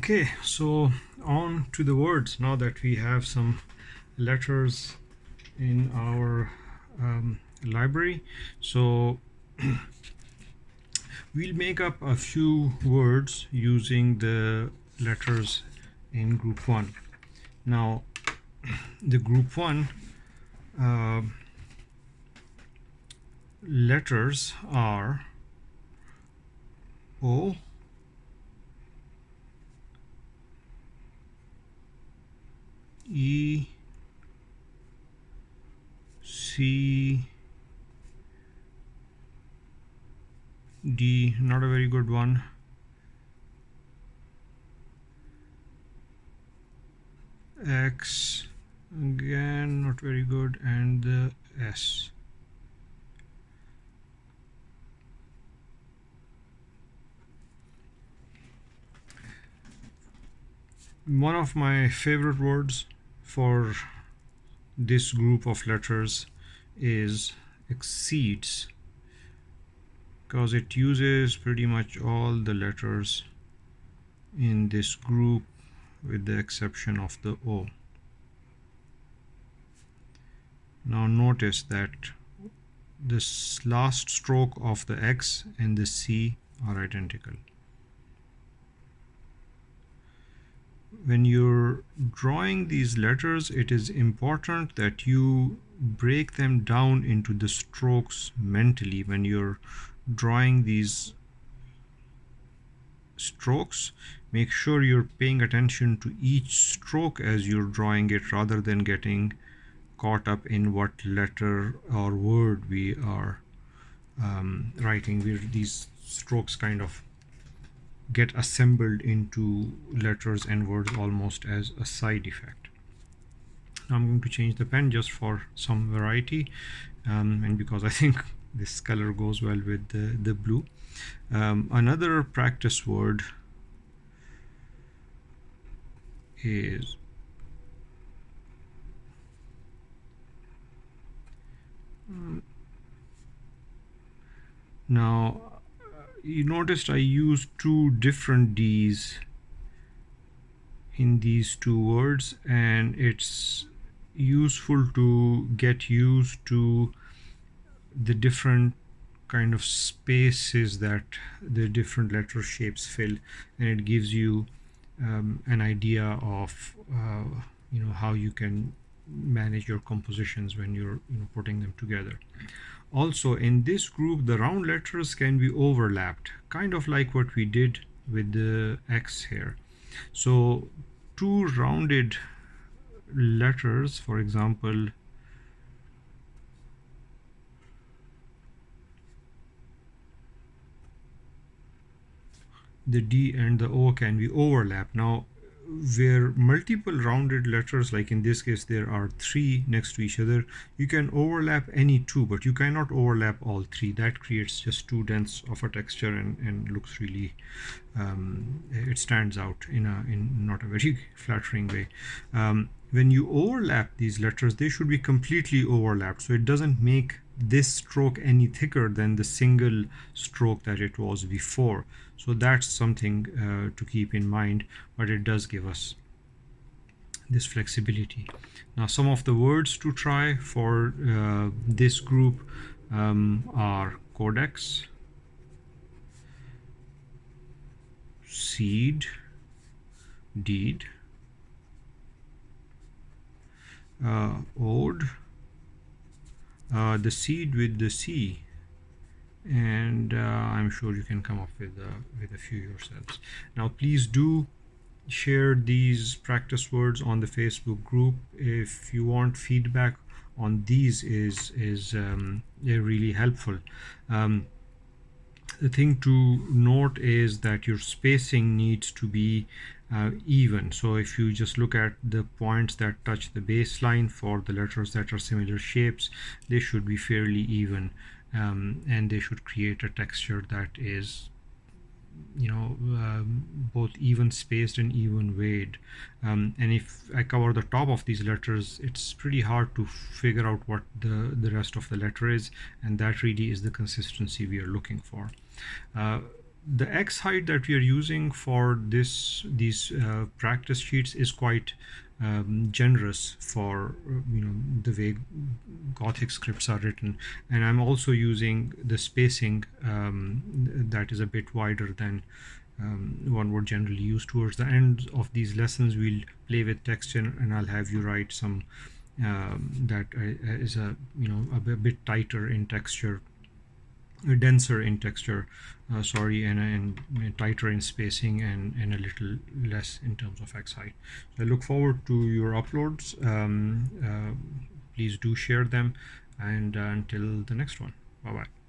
Okay, so on to the words. Now that we have some letters in our library, so we'll make up a few words using the letters in group 1. Now the group 1 letters are O, E, C, D, not a very good one, X, again not very good, and the S. One of my favorite words for this group of letters is exceeds, because it uses pretty much all the letters in this group with the exception of the O. Now notice that this last stroke of the X and the C are identical. When you're drawing these letters, it is important that you break them down into the strokes mentally. When you're drawing these strokes, make sure you're paying attention to each stroke as you're drawing it, rather than getting caught up in what letter or word we are writing. These strokes kind of get assembled into letters and words almost as a side effect. Now I'm going to change the pen just for some variety, and because I think this color goes well with the blue. Another practice word is now you noticed I used two different D's in these two words, and it's useful to get used to the different kind of spaces that the different letter shapes fill, and it gives you an idea of how you can manage your compositions when you're putting them together. Also, in this group, the round letters can be overlapped, kind of like what we did with the X here. So two rounded letters, for example, the D and the O can be overlapped. Now, where multiple rounded letters, like in this case there are 3 next to each other, you can overlap any 2, but you cannot overlap all 3. That creates just too dense of a texture and looks really it stands out in not a very flattering way. When you overlap these letters, they should be completely overlapped, so it doesn't make this stroke any thicker than the single stroke that it was before. So that's something to keep in mind, but it does give us this flexibility. Now, some of the words to try for this group are codex, seed, deed, ode, the seed with the C, and I'm sure you can come up with a few yourselves. Now, please do share these practice words on the Facebook group. If you want feedback on these, is really helpful. The thing to note is that your spacing needs to be even. So if you just look at the points that touch the baseline for the letters that are similar shapes, they should be fairly even, and they should create a texture that is both even spaced and even weighted. And if I cover the top of these letters, it's pretty hard to figure out what the rest of the letter is, and that really is the consistency we are looking for. The X height that we are using for these practice sheets is quite generous for the way Gothic scripts are written, and I'm also using the spacing that is a bit wider than one would generally use. Towards the end of these lessons, we'll play with texture, and I'll have you write some that is a bit tighter in texture, denser in texture, and tighter in spacing, and a little less in terms of X height. So I look forward to your uploads. Please do share them, and until the next one, bye bye.